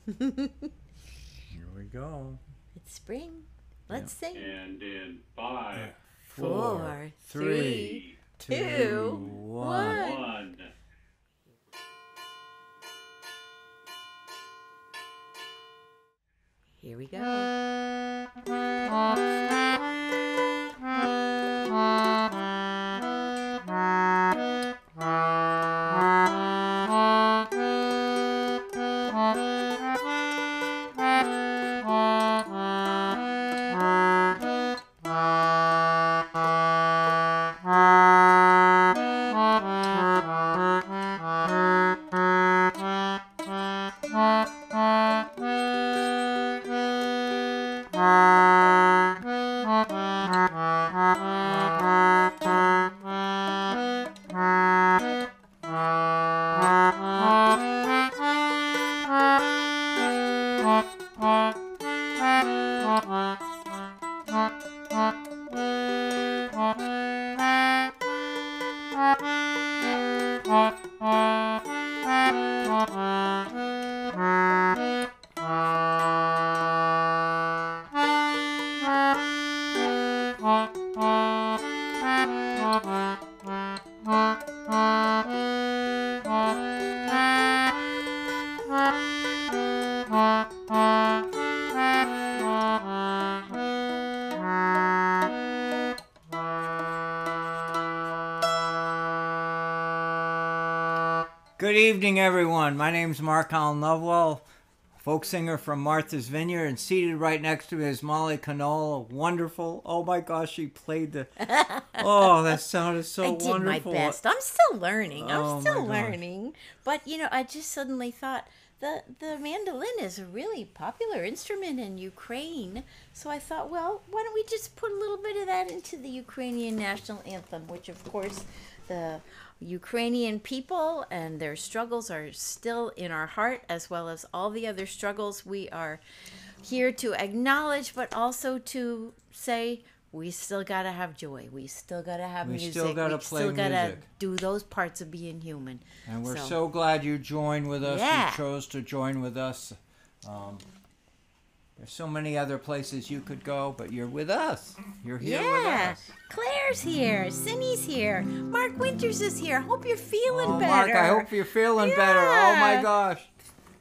Here we go. It's spring. Let's sing. And in 5, 4, 3, 2, 1. 1. Here we go. Good evening, everyone. My name's Conole, Lovewell, folk singer from Martha's Vineyard, and seated right next to me is Molly Conole. Wonderful. Oh my gosh, she played the... Oh, that sounded so wonderful. I did my best. I'm still learning. Oh, I'm still my gosh. learning. But, you know, I just suddenly thought the mandolin is a really popular instrument in Ukraine. So I thought, well, why don't we just put a little bit of that into the Ukrainian national anthem, which, of course, the Ukrainian people and their struggles are still in our heart, as well as all the other struggles we are here to acknowledge, but also to say we still got to have joy. We still got to have music. Still gotta play still got to music. do those parts of being human. And we're so glad you joined with us. Yeah. You chose to join with us. There's so many other places you could go, but you're with us. You're here with us. Claire's here. Cindy's here. Mark Winters is here. Hope you're feeling better. Mark, I hope you're feeling better. Oh my gosh.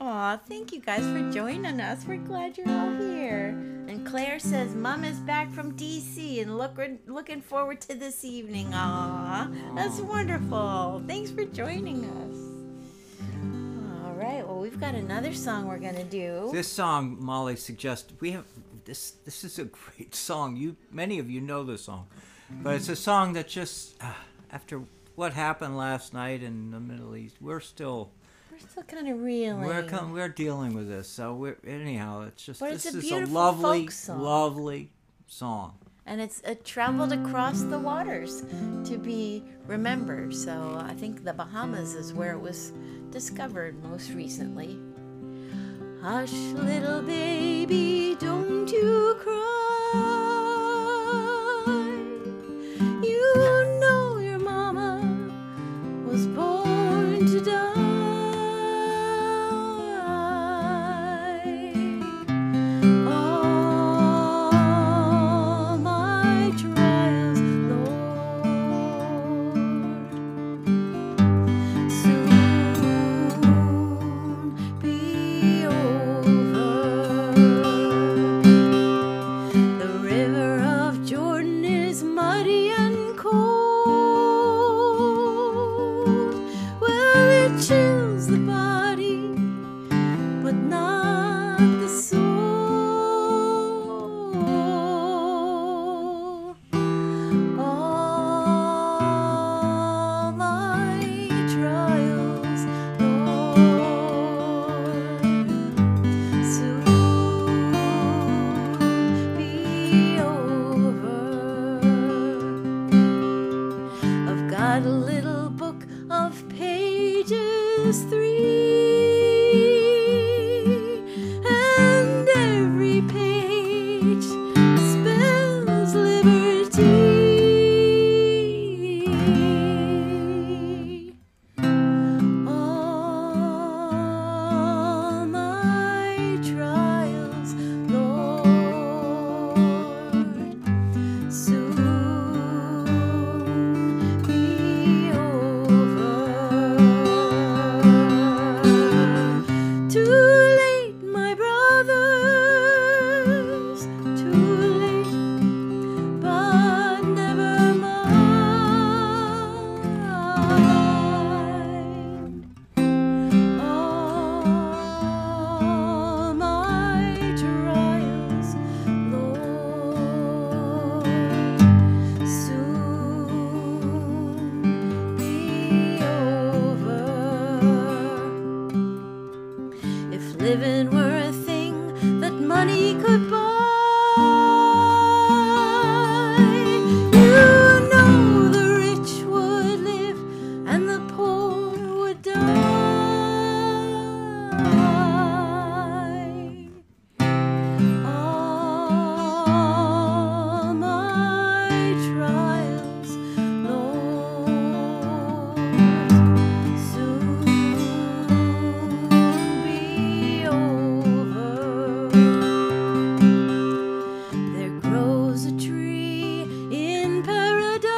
Aw, thank you guys for joining us. We're glad you're all here. And Claire says, Mom is back from D.C. and looking forward to this evening. Aw, that's wonderful. Thanks for joining us. All right, well, we've got another song we're going to do. This song, Molly suggested, we have this is a great song. Many of you know this song. But it's a song that just, after what happened last night in the Middle East, we're still kind of reeling. We're dealing with this. So anyhow, it's just, but this it's a is beautiful a lovely, folk song. lovely song. And it traveled across the waters to be remembered. So I think the Bahamas is where it was discovered most recently. Hush, little baby, don't you cry. You know your mama was born to die. All my trials, Lord, soon be over. living were a thing that money could buy, you know the rich would live and the poor would die. All my trials, Lord, soon be over. There grows a tree in paradise,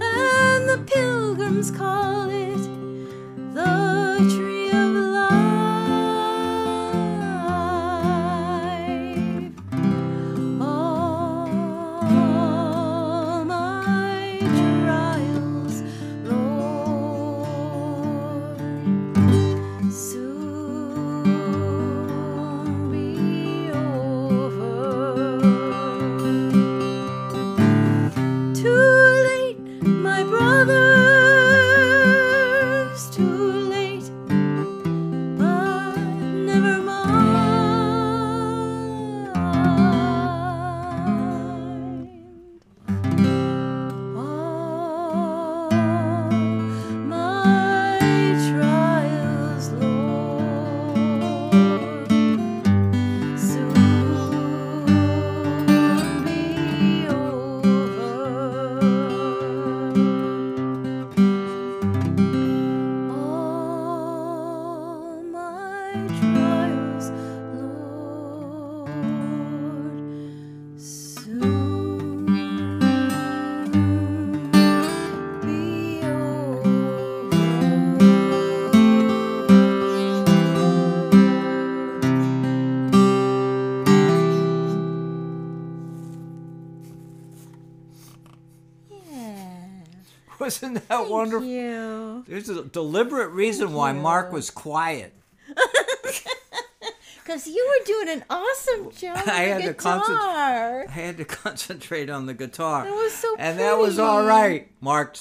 and the pilgrims call it the tree of life. All my trials, Lord, soon be over. Too late, my brothers, too late, but never mind. All my trials, Lord, soon be over. All my trials, Lord, soon be Yeah. Wasn't that Thank wonderful? you. There's a deliberate reason why Mark was quiet. Because you were doing an awesome job on I had the to concentrate. guitar. I had to concentrate on the guitar. That was so And that was all pretty. right. Mark,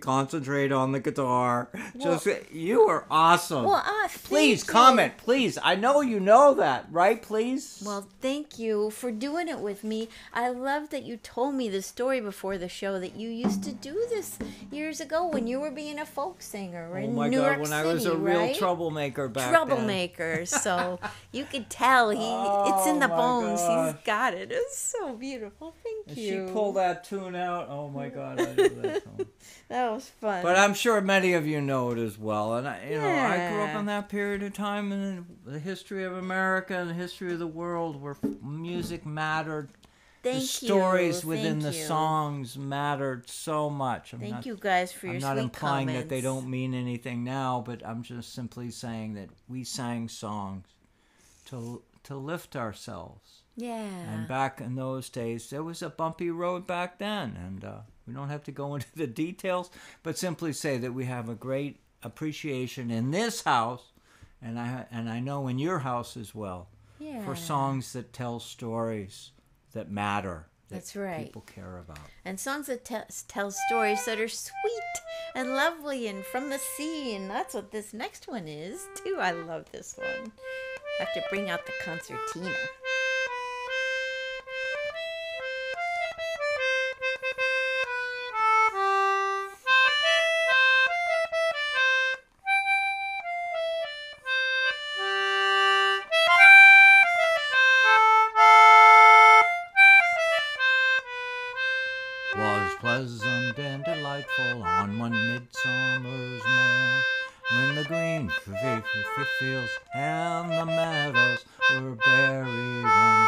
concentrate on the guitar. Just you were awesome. Well, Please thank you. comment, please. I know you know that, right? Please. Well, thank you for doing it with me. I love that you told me the story before the show that you used to do this years ago when you were being a folk singer oh in my New God, York when City, I was a real right? troublemaker back then. Troublemaker. So you could tell it's in the Oh, my bones. gosh. He's got it. It's so beautiful. Thank And you. she pulled that tune out. Oh my God, I know that song. That was fun. But I'm sure many of you know it as well. And I grew up Yeah. in that period of time in the history of America and the history of the world where music mattered. Thank The you. stories within Thank the you. songs mattered so much. Thank you guys for your I'm sweet not implying comments. that they don't mean anything now, but I'm just simply saying that we sang songs to lift ourselves. Yeah. And back in those days, there was a bumpy road back then, and we don't have to go into the details, but simply say that we have a great appreciation in this house, and I know in your house as well, Yeah. for songs that tell stories that matter. That's right. People care about. And songs that tell stories that are sweet and lovely and from the sea. And that's what this next one is, too. I love this one. I have to bring out the concertina. Was pleasant and delightful on one midsummer's morn, when the green fields and the meadows were buried in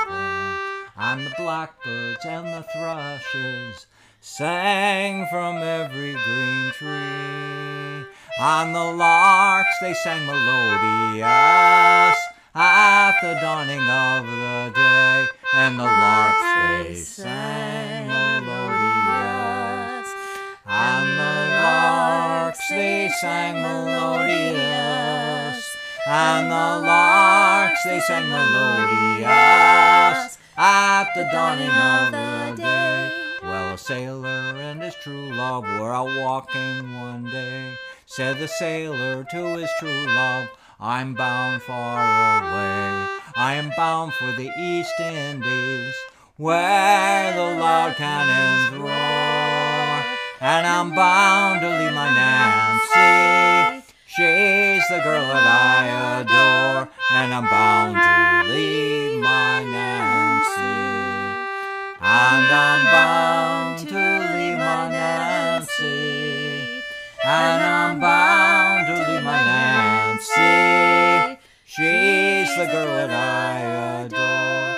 corn, and the blackbirds and the thrushes sang from every green tree, and the larks they sang melodious at the dawning of the day, and the larks they sang melodious, and the larks they sang melodious, and the larks they sang melodious at the dawning of the day. Well, a sailor and his true love were out walking one day Said the sailor to his true love, I'm bound far away. I am bound for the East Indies, where the loud cannons roar. And I'm bound to leave my Nancy, she's the girl that I adore. And I'm bound to leave my Nancy. And I'm bound to leave my Nancy. And I'm bound to leave my Nancy. She's the girl that I adore.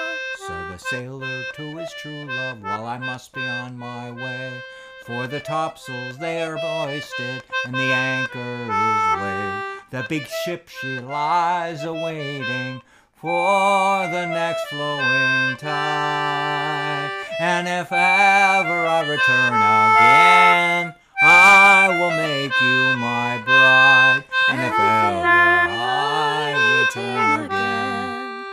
Said the sailor to his true love, well, I must be on my way. For the topsails they are hoisted, and the anchor is weighed. The big ship she lies awaiting for the next flowing tide. And if ever I return again, I will make you my bride. And if ever I return again,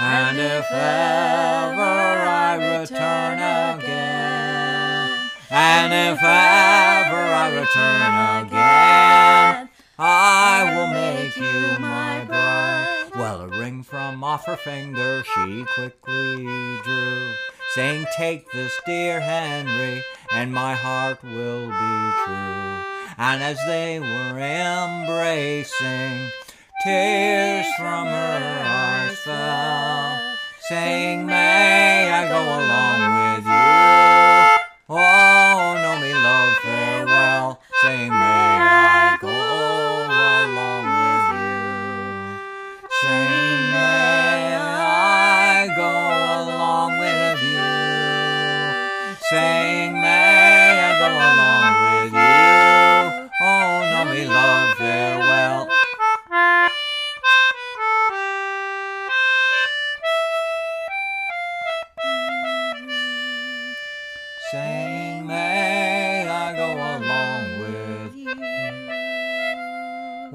and if ever I return again, and if ever I return again, I will make you my bride. Well, a ring from off her finger she quickly drew, saying, take this, dear Henry, and my heart will be true. And as they were embracing, tears from her eyes fell, saying, may I go along with you? Oh, no, me love, farewell, saying, may I go along with you? Saying, may I go along with you? Saying, may I go along with you? Oh, no, me love, farewell. Saying, may I go along with you?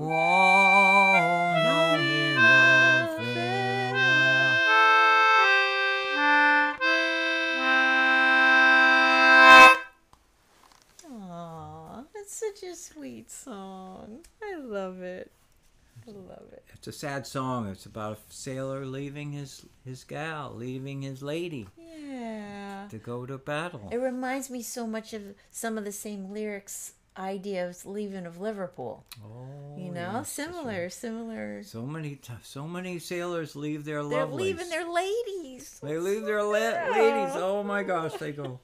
Oh, no, me love, farewell. Aw, that's such a sweet song. I love it. I love it. It's a sad song. It's about a sailor leaving his gal, leaving his lady Yeah. to go to battle. It reminds me so much of some of the same lyrics ideas leaving of Liverpool. Oh, You know, yes, similar. so many sailers leave their They're lovelies. leaving their ladies. They leave their ladies. Oh my gosh, they go.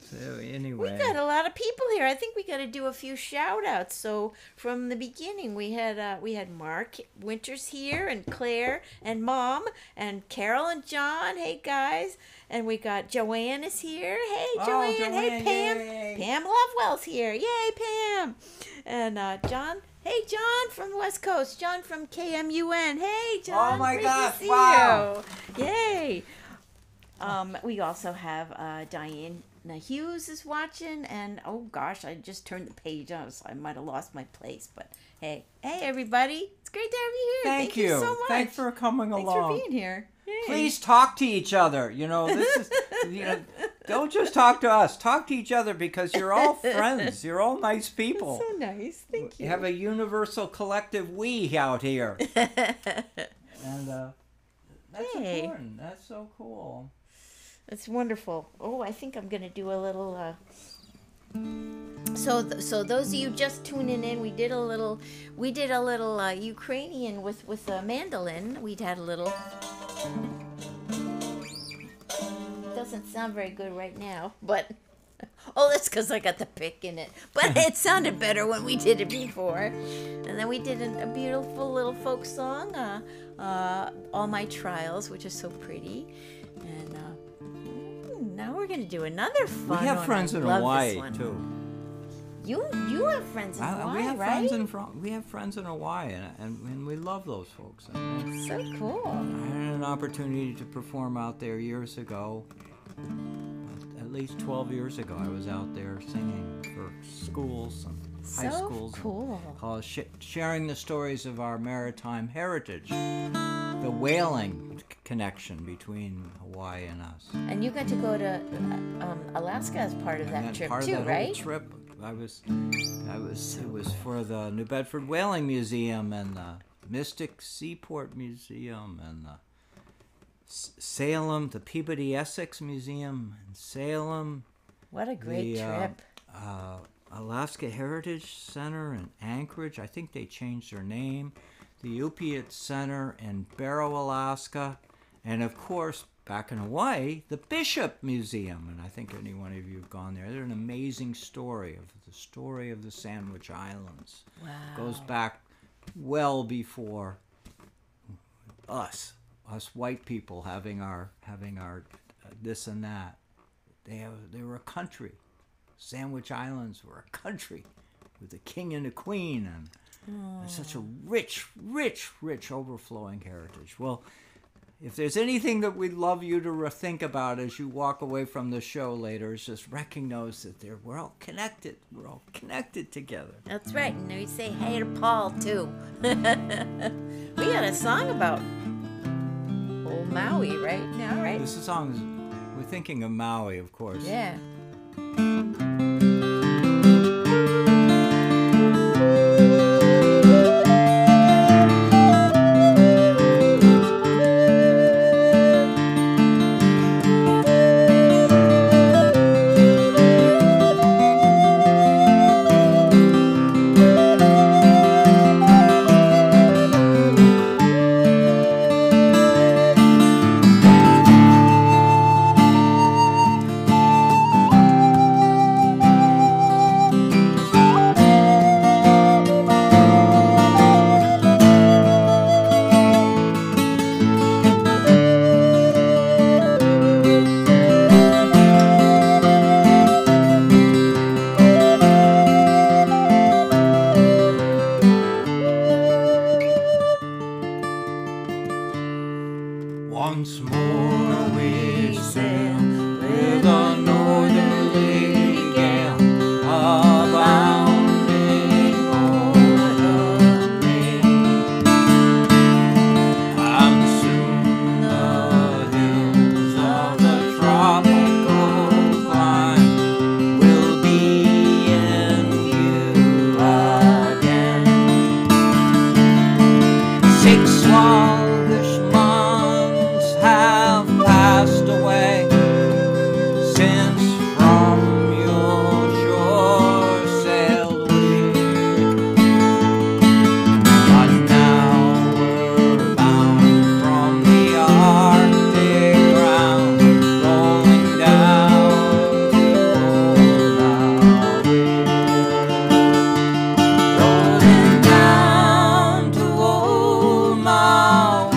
So anyway, We got a lot of people here. I think we got to do a few shout outs. So from the beginning, we had Mark Winters here, and Claire and Mom, and Carol and John. Hey guys, and we got Joanne is here. Hey Joanne. Hey Pam. Yay. Pam Lovewell's here. Yay Pam. And John. Hey John from the West Coast. John from KMUN. Hey John. Oh my great gosh! to see Wow. you. Yay. We also have Diane Hughes is watching, and oh gosh, I just turned the page on, so I might have lost my place. But hey everybody, it's great to have you here. Thank you so much. Thanks for coming Thanks along. for being here. Yay. Please talk to each other. You know, this is. Don't just talk to us. Talk to each other, because you're all friends. You're all nice people. So nice. Thank you. You have a universal collective we out here, and that's Hey. important. That's so cool. It's wonderful. Oh, I think I'm gonna do a little. So those of you just tuning in, we did a little Ukrainian with a mandolin. We'd had a little. Doesn't sound very good right now, but oh, that's because I got the pick in it. But it sounded better when we did it before. And then we did a beautiful little folk song, "All My Trials," which is so pretty. And now we're gonna do another fun. We have one. friends I in love Hawaii this one. too. You have friends in Hawaii, We have right? friends in Hawaii, and we love those folks. So cool. I had an opportunity to perform out there years ago. At least 12 years ago, I was out there singing for schools and high So schools. cool. Sharing the stories of our maritime heritage, the whaling connection between Hawaii and us. And you got to go to Alaska as part of And that then trip part too, of that right? whole trip, It was for the New Bedford Whaling Museum and the Mystic Seaport Museum and the Salem, the Peabody Essex Museum in Salem. What a great trip. Alaska Heritage Center in Anchorage. I think they changed their name. The Upiat Center in Barrow, Alaska. And of course, back in Hawaii, the Bishop Museum. And I think any one of you have gone there. They're an amazing story of the Sandwich Islands. Wow. Goes back well before us white people having our this and that. They were a country. Sandwich Islands were a country with a king and a queen, and such a rich overflowing heritage. Well, if there's anything that we'd love you to think about as you walk away from the show later, is just recognize that we're all connected. We're all connected together. That's right. And we say hey to Paul, too. We got a song about old Maui right now, right? This song is, we're thinking of Maui, of course. Yeah. Once more we sail with a northerly gale, abounding o'er the main. And soon the hills of the tropical clime will be in view again. 6 sluggish months have passed away since from your shore sailed we. But now we're bound from the Arctic ground, rolling down to old Maui. Rolling down to old Maui.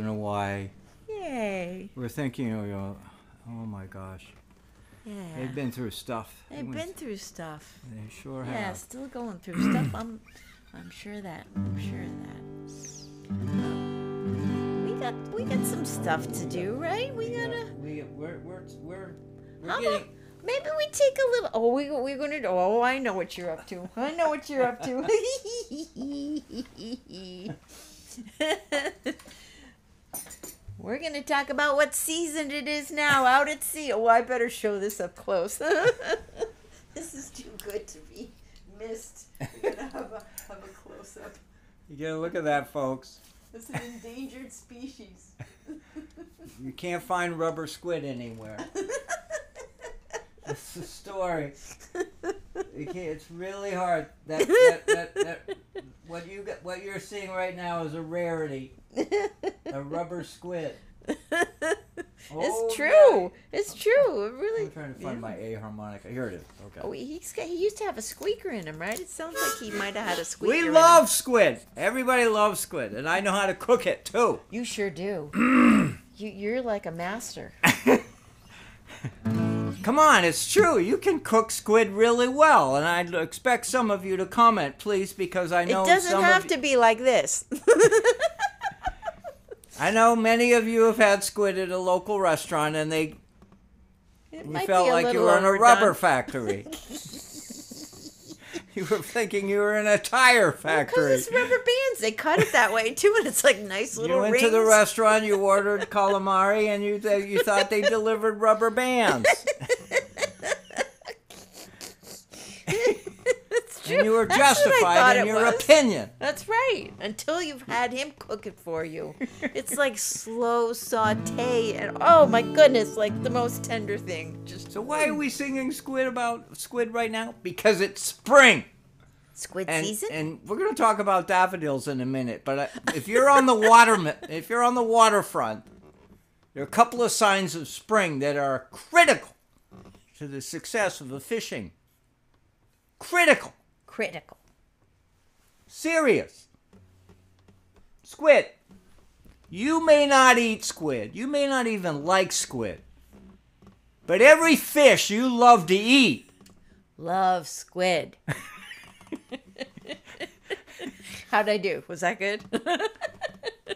know why. Yay. We're thinking, oh my gosh. Yeah. They've been through stuff. They've been through stuff. They sure Yeah, have. still going through stuff. I'm sure of that. We got some stuff to do, right? We're getting. Maybe we take a little. Oh, we're gonna. Oh, I know what you're up to. We're gonna talk about what season it is now out at sea. Oh, I better show this up close. This is too good to be missed. We're gonna have a close up. You gotta look at that, folks. It's an endangered species. You can't find rubber squid anywhere. That's the story. You can't, it's really hard. What you're seeing right now is a rarity. A rubber squid. It's true. Nice. It's true. It really. I'm trying to find my A harmonica. Here it is. Okay. Oh, he used to have a squeaker in him, right? It sounds like he might have had a squeaker. We love squid. Everybody loves squid, and I know how to cook it too. You sure do. You're like a master. Come on, it's true. You can cook squid really well, and I'd expect some of you to comment, please, because I know it doesn't have to be like this. I know many of you have had squid at a local restaurant, and you felt like you were in a rubber factory. You were thinking you were in a tire factory. Because it's rubber bands. They cut it that way, too, and it's like nice little rings. You went to the restaurant, you ordered calamari, and you thought they delivered rubber bands. It's true. And you were justified in your opinion. That's right. Until you've had him cook it for you. It's like slow saute, and oh my goodness, like the most tender thing. So why are we singing about squid right now? Because it's spring. Squid season? And we're going to talk about daffodils in a minute. But if you're on the waterfront, there are a couple of signs of spring that are critical to the success of the fishing. Critical. Serious. Squid. You may not eat squid. You may not even like squid. But every fish you love to eat. Love squid. How'd I do? Was that good?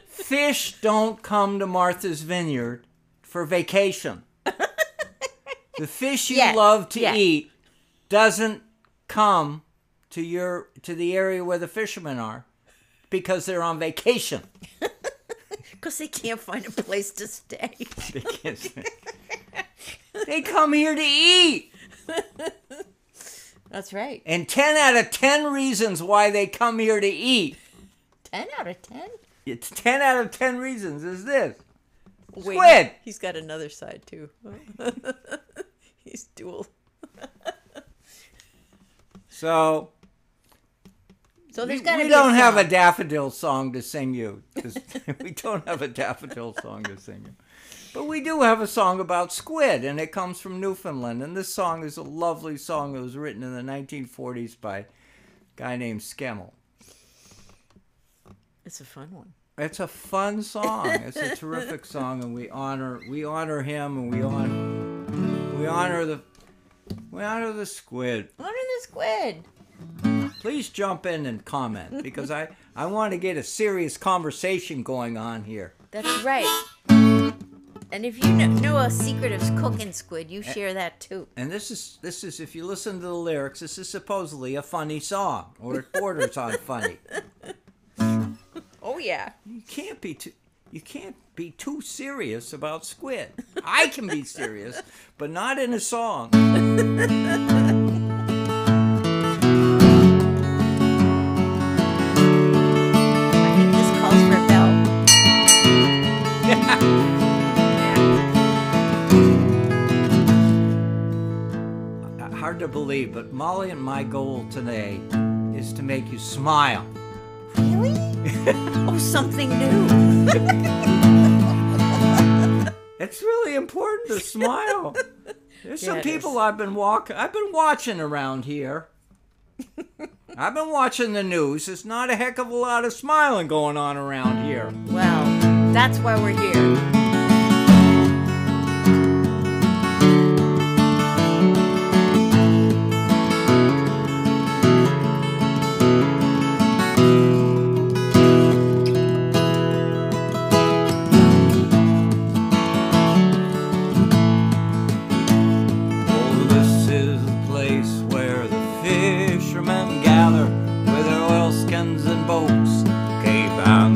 Fish don't come to Martha's Vineyard for vacation. The fish you love to eat doesn't come to the area where the fishermen are because they're on vacation. Because they can't find a place to stay. They can't stay. They come here to eat. That's right. And 10 out of 10 reasons why they come here to eat. 10 out of 10? It's 10 out of 10 reasons is this. Wait, squid. He's got another side too. He's dual. So there's got to be we don't have a daffodil song to sing you. We don't have a daffodil song to sing you. But we do have a song about squid, and it comes from Newfoundland. And this song is a lovely song that was written in the 1940s by a guy named Skemmel. It's a fun one. It's a fun song. It's a terrific song, and we honor him, and we honor the squid. Honor the squid. Please jump in and comment, because I want to get a serious conversation going on here. That's right. And if you know a secret of cooking squid, you share that too. And this is if you listen to the lyrics, this is supposedly a funny song, or it borders on funny. Oh yeah. You can't be too serious about squid. I can be serious, but not in a song. Hard to believe, but Molly and my goal today is to make you smile. Really? Oh, something new. It's really important to smile. There's some people I've been watching around here. I've been watching the news. There's not a heck of a lot of smiling going on around here. Well, That's why we're here.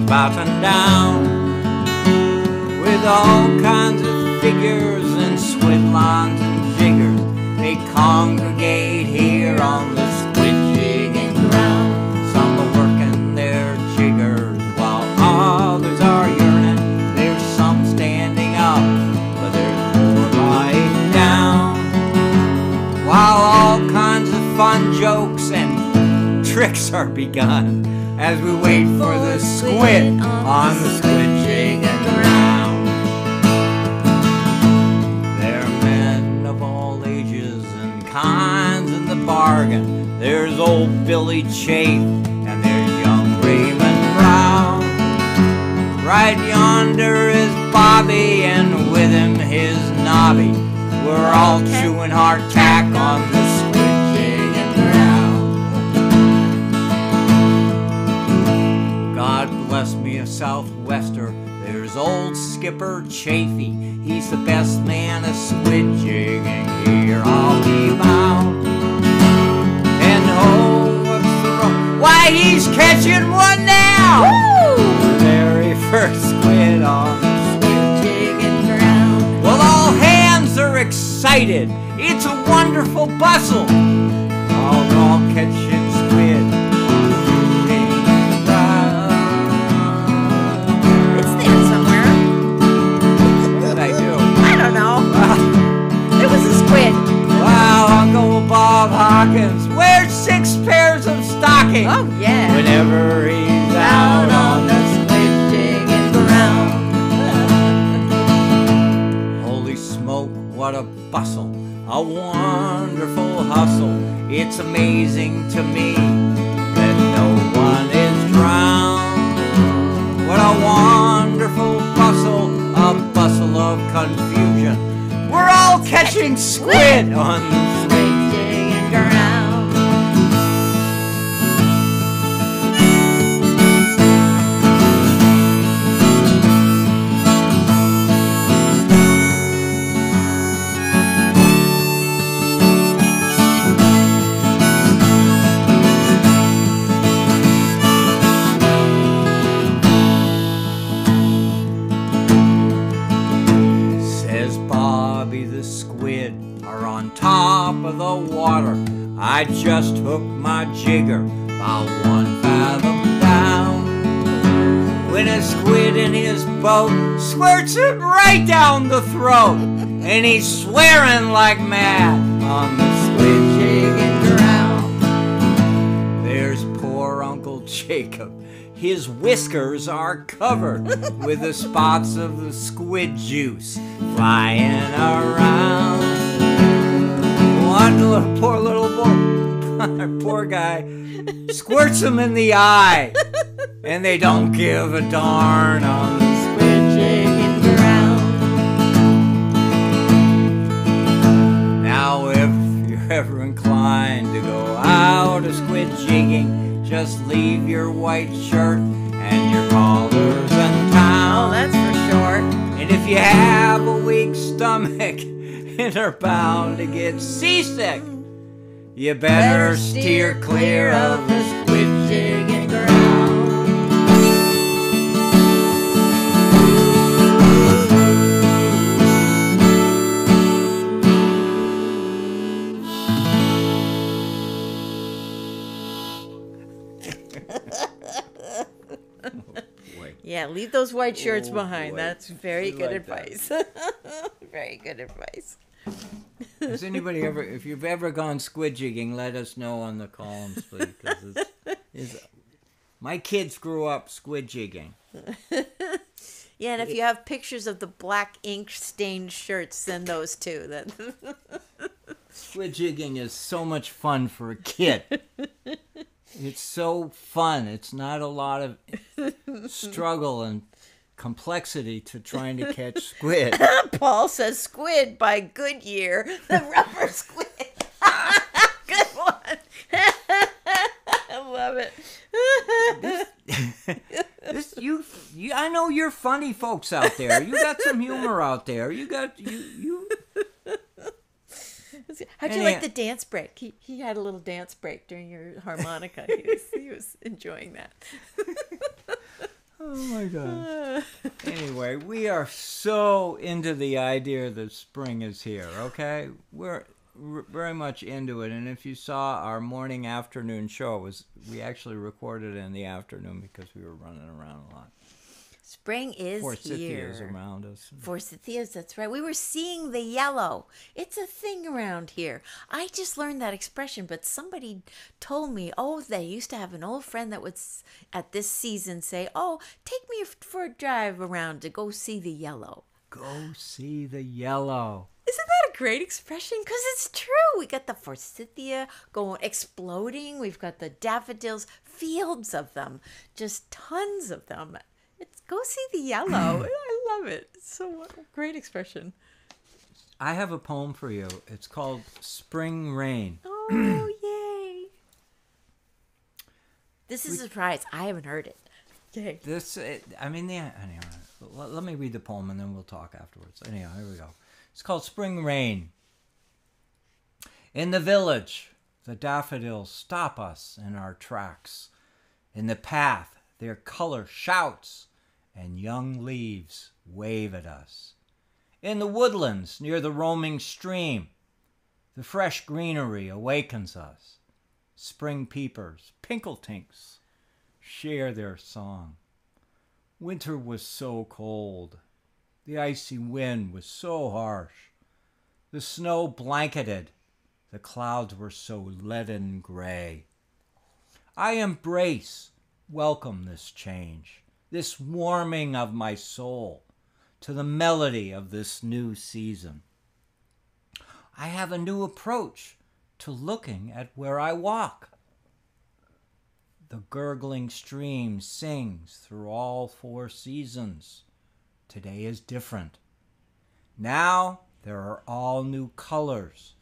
Boughten down with all kinds of figures and squid lines and jiggers. They congregate here on the squid jigging ground. Some are working their jiggers while others are yearning. There's some standing up, but there's more lying down. While all kinds of fun jokes and tricks are begun, as we wait for the squid on the squid jigging ground. There are men of all ages and kinds in the bargain. There's old Billy Chafe and there's young Raymond Brown. Right yonder is Bobby and with him his Nobby. We're all chewing hardtack on the squid jigging ground. God bless me a southwester, there's old Skipper Chafee. He's the best man a squid jigging here, I'll be bound. And oh, what's the rope? Why, he's catching one now! Woo! The very first squid on the squid jigging ground. Well, all hands are excited, it's a wonderful bustle. We're all catching squid. Wow, Uncle Bob Hawkins wears 6 pairs of stockings. Oh, yeah. Whenever he's out on the squid jigging ground. Holy smoke, what a bustle, a wonderful hustle. It's amazing to me that no one is drowned. What a wonderful bustle, a bustle of confusion. We're all catching squid on the squid jigging ground. Top of the water, I just hooked my jigger about 1 fathom down. When a squid in his boat squirts it right down the throat, and he's swearing like mad on the squid jigging ground. There's poor Uncle Jacob. His whiskers are covered with the spots of the squid juice flying around. One poor little boy, poor guy, squirts him in the eye, and they don't give a darn on the squid jigging ground. Now, if you're ever inclined to go out a squid jigging, just leave your white shirt and your collars in town. Oh, that's for sure. And if you have a weak stomach and are bound to get seasick, you better steer clear of the squid jigging ground. Yeah, leave those white shirts behind. Boy. That's very good like advice. Very good advice. Has anybody ever, if you've ever gone squid jigging, let us know on the columns, please. 'Cause my kids grew up squid jigging. Yeah, and if you have pictures of the black ink stained shirts, send those too. Then Squid jigging is so much fun for a kid. It's so fun. It's not a lot of struggle and complexity to trying to catch squid. Paul says squid by Goodyear, the rubber squid. Good one. I love it. I know you're funny folks out there. You got some humor out there. You. How'd you like the dance break? He had a little dance break during your harmonica. He was enjoying that. Oh my God. Anyway, we are so into the idea that spring is here, okay? We're very much into it. And if you saw our morning afternoon show, we actually recorded it in the afternoon because we were running around a lot. Spring is Forsythia's here. around us. Forsythia's, that's right. We were seeing the yellow. It's a thing around here. I just learned that expression, but somebody told me, they used to have an old friend that would, at this season, say, take me for a drive around to go see the yellow. Go see the yellow. Isn't that a great expression? Because it's true. We got the forsythia going, exploding. We've got the daffodils, fields of them, just tons of them. Go see the yellow. I love it. It's so great expression. I have a poem for you. It's called Spring Rain. Oh, yay. This is a surprise. I haven't heard it. Yay. Anyway, let me read the poem and then we'll talk afterwards. Anyhow, here we go. It's called Spring Rain. In the village, the daffodils stop us in our tracks. In the path, their color shouts, and young leaves wave at us. In the woodlands near the roaming stream, the fresh greenery awakens us. Spring peepers, pinkeltinks, share their song. Winter was so cold. The icy wind was so harsh. The snow blanketed. The clouds were so leaden gray. I embrace, welcome this change, this warming of my soul to the melody of this new season. I have a new approach to looking at where I walk. The gurgling stream sings through all 4 seasons. Today is different. Now there are all new colors.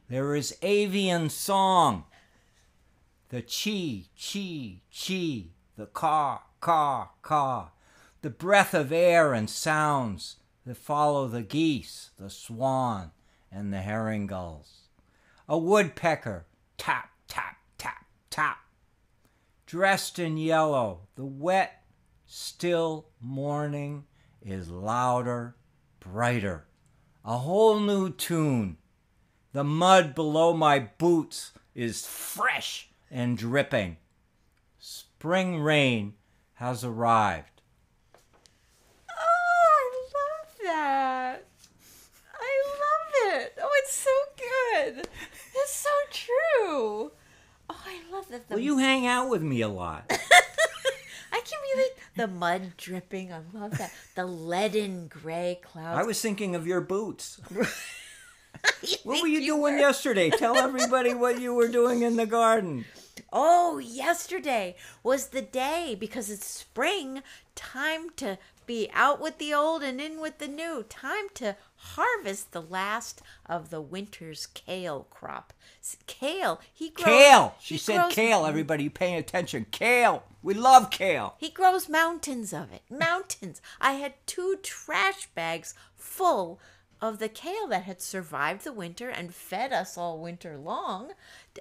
There is avian song. The chee, chee, chee, the caw, caw, caw, the breath of air and sounds that follow the geese, the swan, and the herring gulls. A woodpecker, tap, tap, tap, tap. Dressed in yellow, the wet, still morning is louder, brighter. A whole new tune. The mud below my boots is fresh and dripping. Spring rain has arrived. Oh, I love that. I love it. Oh, it's so good. It's so true. Oh, I love that. Well, you hang out with me a lot. I can really, the mud dripping. I love that. The leaden gray clouds. I was thinking of your boots. What were you doing yesterday? Tell everybody what you were doing in the garden. Oh, yesterday was the day, because it's spring, time to be out with the old and in with the new, time to harvest the last of the winter's kale crop. Kale, he grows... Kale! She said kale, everybody paying attention. Kale! We love kale. He grows mountains of it. Mountains. I had 2 trash bags full of the kale that had survived the winter and fed us all winter long,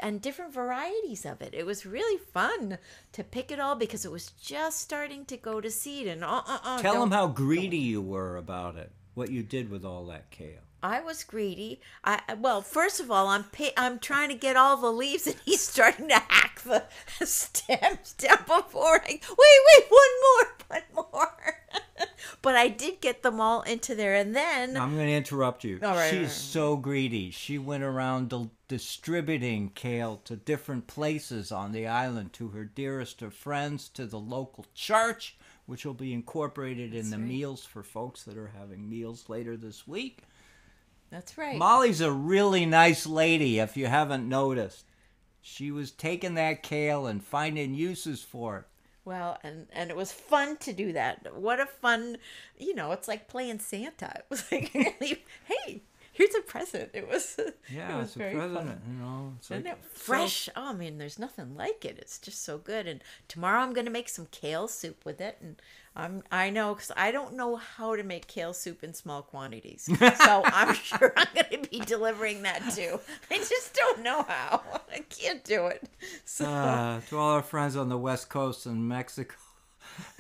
and different varieties of it. It was really fun to pick it all because it was just starting to go to seed. And Tell them how greedy you were about it, what you did with all that kale. I was greedy. Well, first of all, I'm trying to get all the leaves, and he's starting to hack the stems down before I... Wait, one more. But I did get them all into there, and then... I'm going to interrupt you. All right, She's so greedy. She went around distributing kale to different places on the island, to her dearest of friends, to the local church, which will be incorporated in the meals for folks that are having meals later this week. That's right. Molly's a really nice lady, if you haven't noticed. She was taking that kale and finding uses for it. Well, and it was fun to do that. What a fun, it's like playing Santa. It was like, really, hey, here's a present. It was It's a very present, fun. It's Isn't like it fresh? Oh, I mean, there's nothing like it. It's just so good. And tomorrow I'm going to make some kale soup with it. And I know, because I don't know how to make kale soup in small quantities. So I'm sure I'm going to be delivering that too. I just don't know how. I can't do it. So to all our friends on the West Coast and Mexico,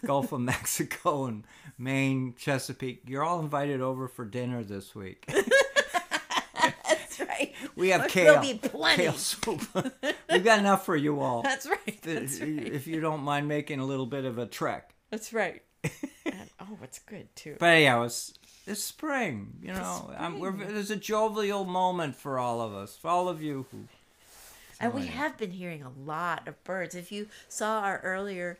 Gulf of Mexico and Maine, Chesapeake, you're all invited over for dinner this week. that's right. We have There'll be plenty. kale soup. We've got enough for you all. That's right. That's right. If you don't mind making a little bit of a trek. That's right. And, it's good too. But anyhow, it's spring. There's a jovial moment for all of us, for all of you who. And we have been hearing a lot of birds. If you saw our earlier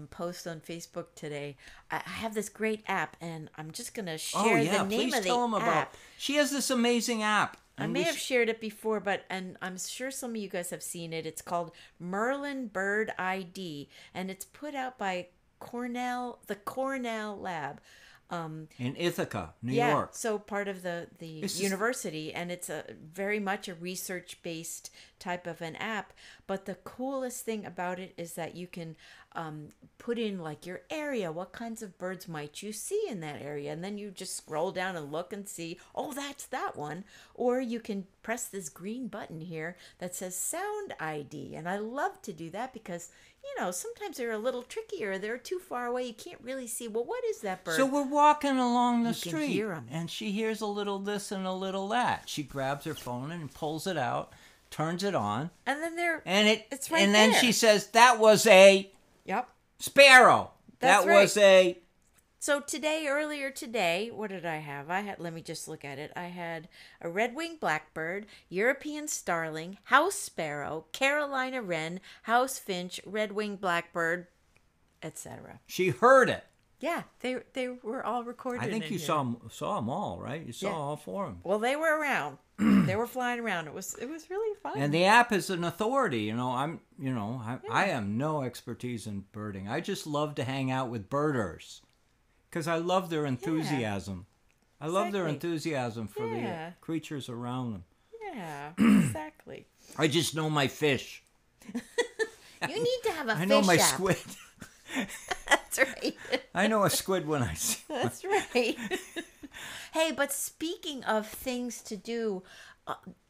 post on Facebook today, I have this great app, and I'm just going to share the name of the app. She has this amazing app. I may have shared it before, and I'm sure some of you guys have seen it. It's called Merlin Bird ID, and it's put out by the Cornell Lab. In Ithaca, New York. So part of the university, and it's very much a research-based type of an app. But the coolest thing about it is that you can put in like your area, what kinds of birds might you see in that area, and then you just scroll down and look and see, oh, that's that one. Or you can press this green button here that says Sound ID, and I love to do that because sometimes they're a little trickier. They're too far away. You can't really see, well, what is that bird? So we're walking along the You street, can hear 'em. and she hears a little this and a little that. She grabs her phone and pulls it out, turns it on, And then it's right and then there. she says, "That was a Yep. sparrow. That's that was a." So earlier today, what did I have? Let me just look at it. I had a red-winged blackbird, European starling, house sparrow, Carolina wren, house finch, red-winged blackbird, etc. She heard it. Yeah, they were all recorded. I think in you here. saw them all, right? You saw Yeah. all four of them. Well, they were around. They were flying around. It was really fun. And the app is an authority. I have no expertise in birding. I just love to hang out with birders because I love their enthusiasm. I love their Exactly. enthusiasm for the Yeah. creatures around them. Yeah, exactly. I just know my fish. You need to have a fish I know my app. squid. That's right. I know a squid when I see one. That's right. Hey, but speaking of things to do,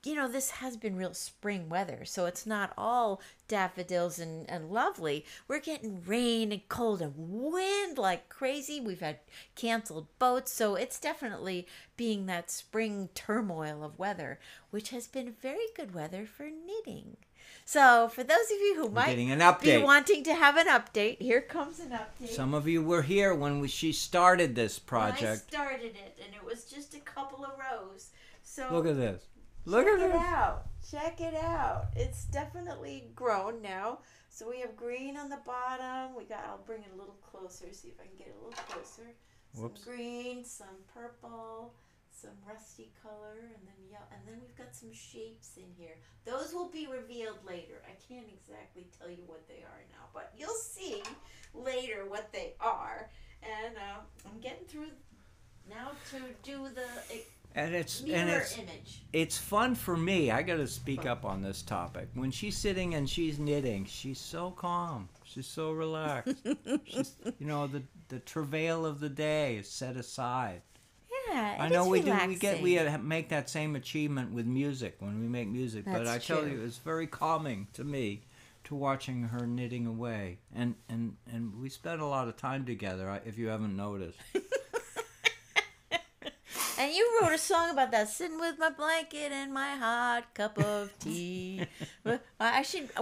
this has been real spring weather, so it's not all daffodils and lovely. We're getting rain and cold and wind like crazy. We've had canceled boats, so it's definitely being that spring turmoil of weather, which has been very good weather for knitting. So for those of you who might getting an update. be wanting to have an update, here comes an update. Some of you were here when she started this I project. started it, and it was just a couple of rows. So Look at this. Look at Check it this. out. Check it out. It's definitely grown now. So we have green on the bottom. I'll bring it a little closer, see if I can get it a little closer. Whoops. Some green, some purple, some rusty color, and then yellow. And then we've got some shapes in here. Those will be revealed later. I can't exactly tell you what they are now, but you'll see later what they are. And I'm getting through now to do the mirror image. It's fun for me. I got to speak up on this topic. When she's sitting and she's knitting, she's so calm. She's so relaxed. She's, the travail of the day is set aside. Yeah, I know we do. We make that same achievement with music when we make music. But I tell you, it's very calming to me to watching her knitting away, and we spend a lot of time together. If you haven't noticed. And you wrote a song about that, sitting with my blanket and my hot cup of tea. We have But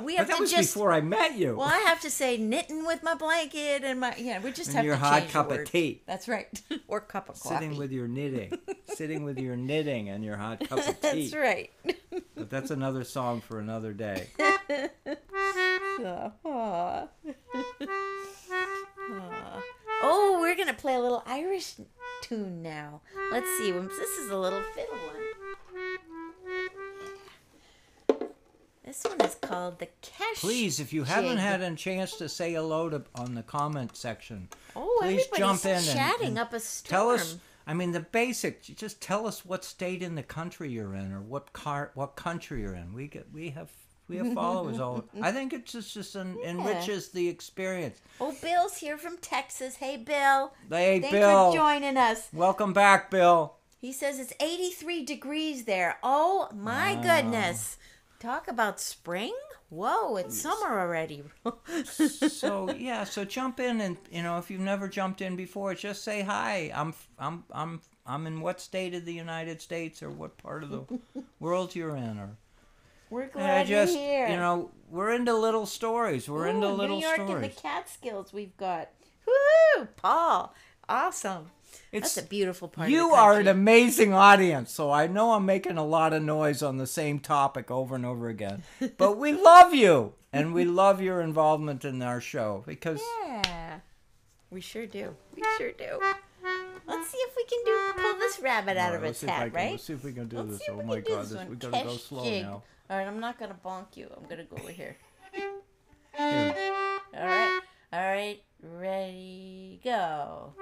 that to was just. before I met you. Well, I have to say knitting with my blanket and my we just And have your to hot change cup the of word. tea. That's right, or cup of coffee. Sitting with your knitting. Sitting with your knitting and your hot cup of tea. That's right. But that's another song for another day. Aw. Oh, we're gonna play a little Irish tune now. Let's see. This is a little fiddle one. This This one is called the Kesh. Please, if you haven't had a chance to say hello on the comment section, please everybody's jump in chatting and up a storm. tell us. I mean, the basic. Just tell us what state in the country you're in, or what country you're in. We have followers all. I think it just enriches the experience. Oh, Bill's here from Texas. Hey, Bill. Hey, Thanks Bill. for joining us. Welcome back, Bill. He says it's 83 degrees there. Oh, my goodness. Talk about spring? Whoa, it's summer already. So jump in, and if you've never jumped in before, just say hi. I'm in what state of the United States, or what part of the world you're in, or We're glad you're here. We're into little stories. We're into little New York stories. and the Catskills we've got. Woohoo! Paul. Awesome. That's a beautiful part of the country. You are an amazing audience, so I know I'm making a lot of noise on the same topic over and over again. But we love you, and we love your involvement in our show, because... Yeah. We sure do. We sure do. Let's see if we can pull this rabbit out of its hat, right? Let's see if we can do this. See if Oh we my can do God, this one. we gotta go slow Kesh jig. now. All right, I'm not gonna bonk you. I'm gonna go over here. Here. All right, ready, go.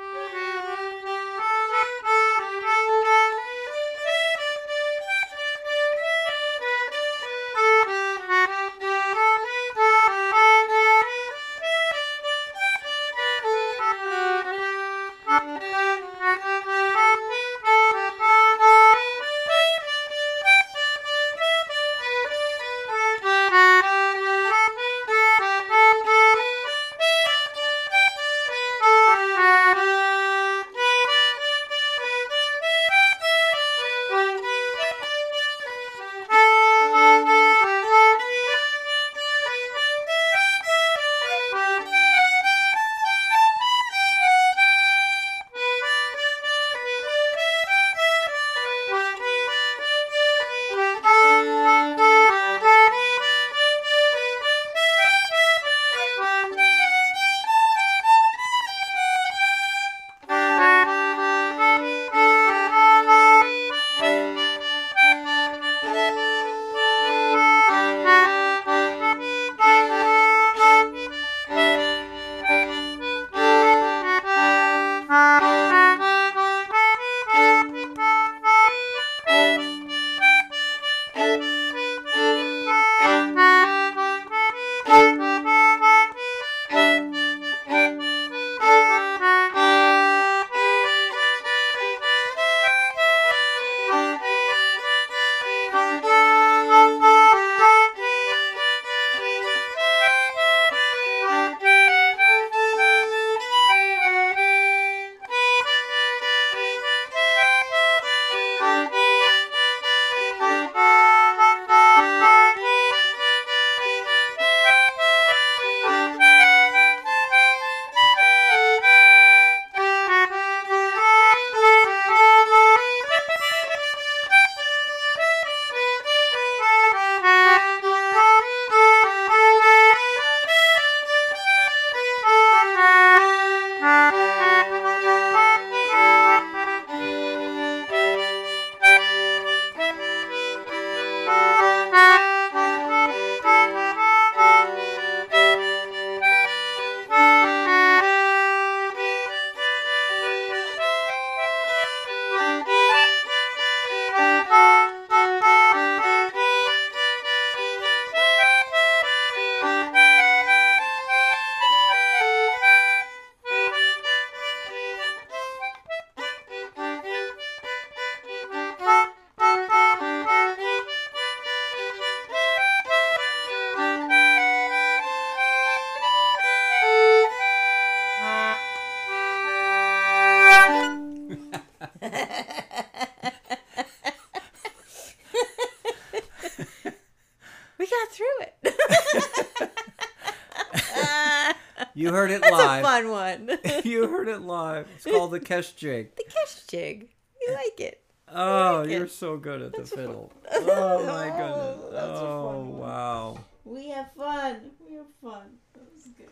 You heard it That's live. a fun one. You heard it live. It's called the Kesh Jig. The Kesh Jig. You like it. Oh, like you're it. so good at the fiddle. fun- Oh, my Oh, goodness. that's a Oh, fun one. wow. We have fun. We have fun. That was good.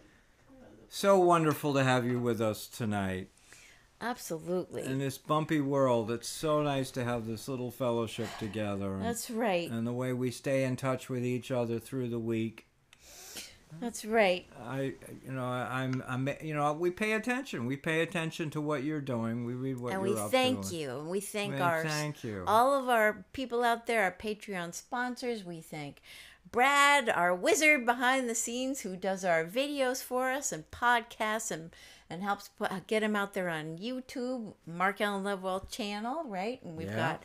So wonderful to have you with us tonight. Absolutely. In this bumpy world, it's so nice to have this little fellowship together. That's right. And the way we stay in touch with each other through the week. That's right. We pay attention. We pay attention to what you're doing. We read what you're up to. And we thank you. And we thank thank you. all of our people out there, our Patreon sponsors. We thank Brad, our wizard behind the scenes, who does our videos for us and podcasts and helps get them out there on YouTube, Mark Allen Lovewell channel, right? And we've got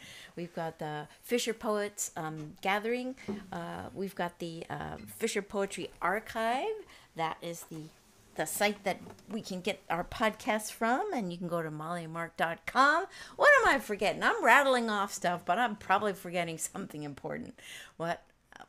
the Fisher Poets Gathering. We've got the Fisher Poetry Archive. That is the site that we can get our podcasts from, and you can go to mollyandmark.com. What am I forgetting? I'm rattling off stuff, but I'm probably forgetting something important.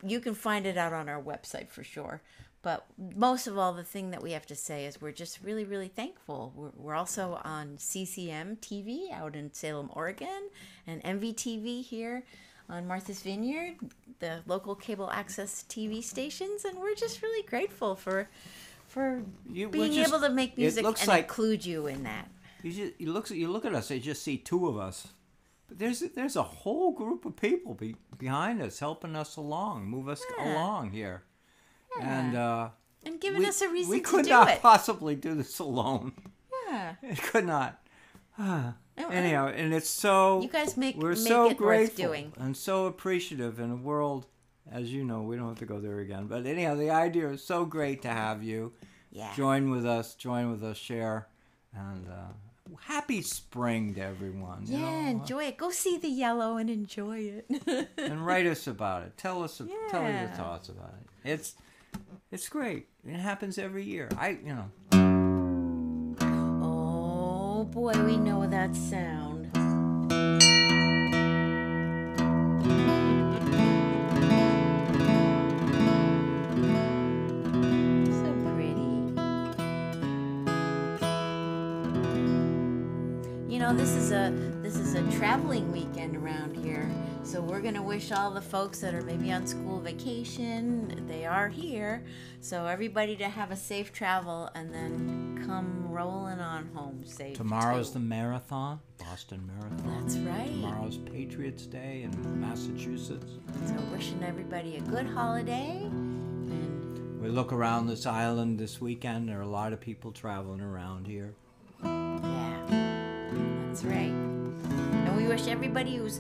You can find it out on our website for sure. But most of all, the thing that we have to say is we're just really, really thankful. We're also on CCM TV out in Salem, Oregon, and MVTV here on Martha's Vineyard, the local cable access TV stations, and we're just really grateful for being able to make music and include you in that. You look at us, you just see two of us. But there's a whole group of people behind us helping us along, move us along here. Yeah. And giving us a reason to do it. We could not possibly do this alone. Yeah. It could not. Anyhow, and it's so... You guys we're make so it grateful worth doing. And so appreciative in a world, as you know, we don't have to go there again. But anyhow, the idea is so great to have you. Yeah. Join with us, share. And happy spring to everyone. Yeah, enjoy it. Go see the yellow and enjoy it. And write us about it. Tell us your thoughts about it. It's great. It happens every year. Oh boy, we know that sound. So pretty. This is a traveling weekend around here. So we're going to wish all the folks that are maybe on school vacation, they are here. So everybody to have a safe travel and then come rolling on home safe. Tomorrow's the marathon, Boston Marathon. That's right. Tomorrow's Patriots Day in Massachusetts. So wishing everybody a good holiday. And we look around this island this weekend. There are a lot of people traveling around here. Yeah, that's right. And we wish everybody who's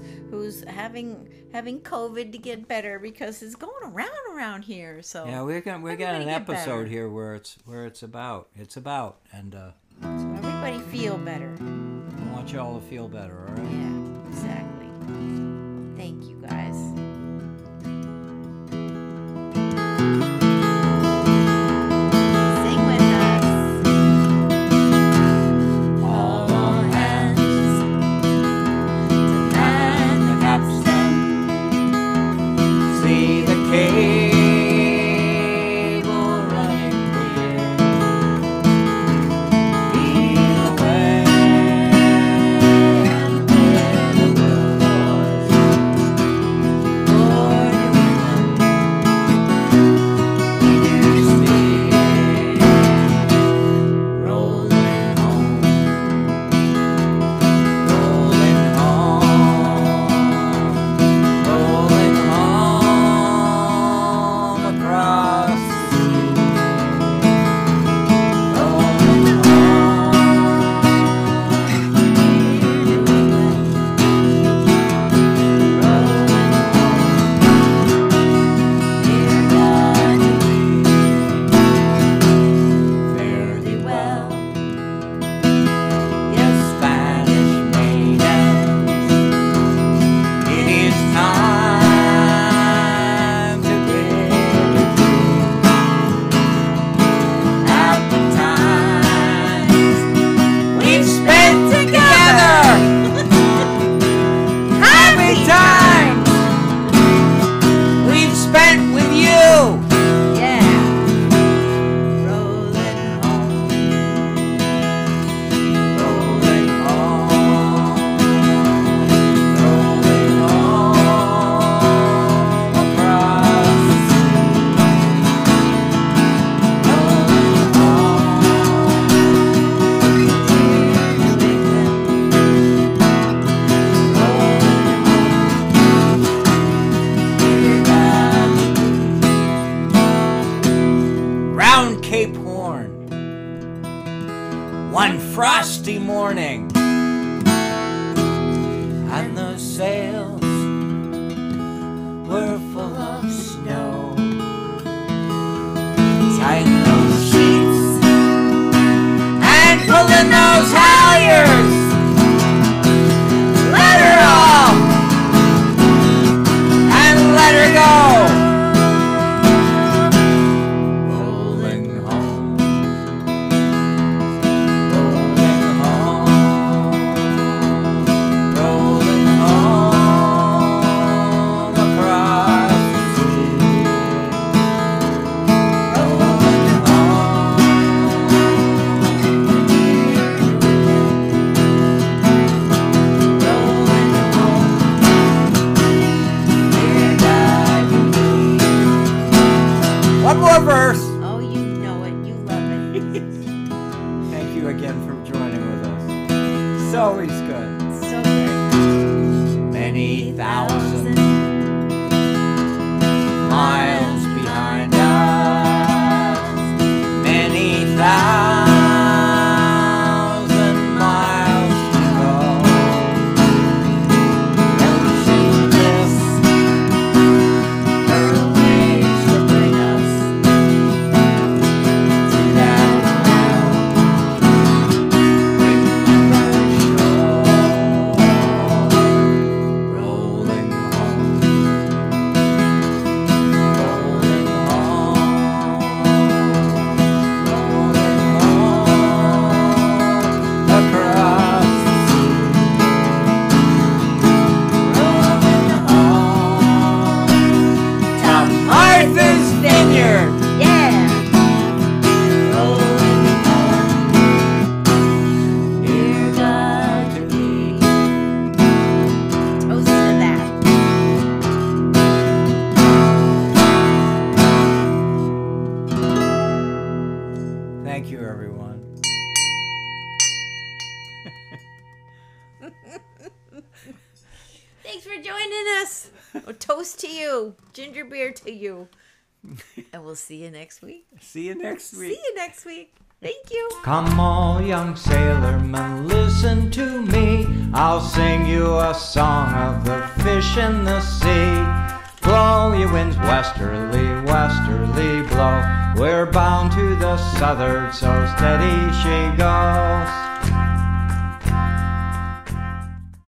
having COVID to get better, because it's going around here. So yeah, we're getting an episode here where it's about and so everybody feel better. I want you all to feel better, all right? Yeah, exactly. Thank you guys. Sing with us. All hands to man the capstan. See the cable running clear. Feel away and hear the Thanks for joining us. A toast to you. Ginger beer to you. And we'll see you next week. See you next week. See you next week. Thank you. Come all young sailormen, listen to me. I'll sing you a song of the fish in the sea. Blow ye winds westerly, westerly blow. We're bound to the southward, so steady she goes.